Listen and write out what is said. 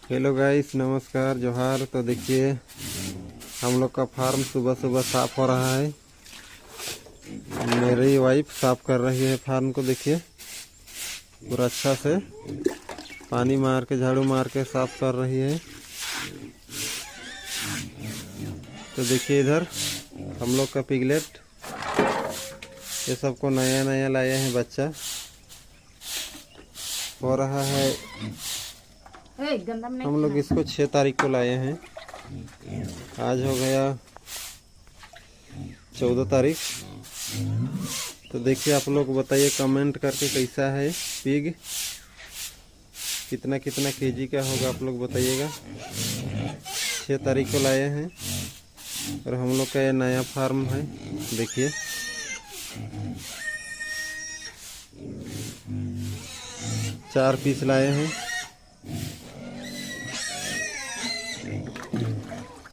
Hello guys, नमस्कार, जोहार। तो देखिए हम लोग का फार्म सुबह सुबह साफ हो रहा है। मेरी वाइफ साफ कर रही है फार्म को। देखिए पूरा अच्छा से पानी मार के, झाड़ू मार के साफ कर रही है। तो देखिए इधर हम लोग का पिगलेट, ये सबको नया नया लाए हैं बच्चा। हो रहा है, हम लोग इसको 6 तारीख को लाए हैं। आज हो गया 14 तारीख। तो देखिए आप लोग बताइए कमेंट करके कैसा है पिग, कितना कितना केजी का होगा आप लोग बताइएगा। 6 तारीख को लाए हैं और हम लोग का ये नया फार्म है। देखिए चार पीस लाए हैं।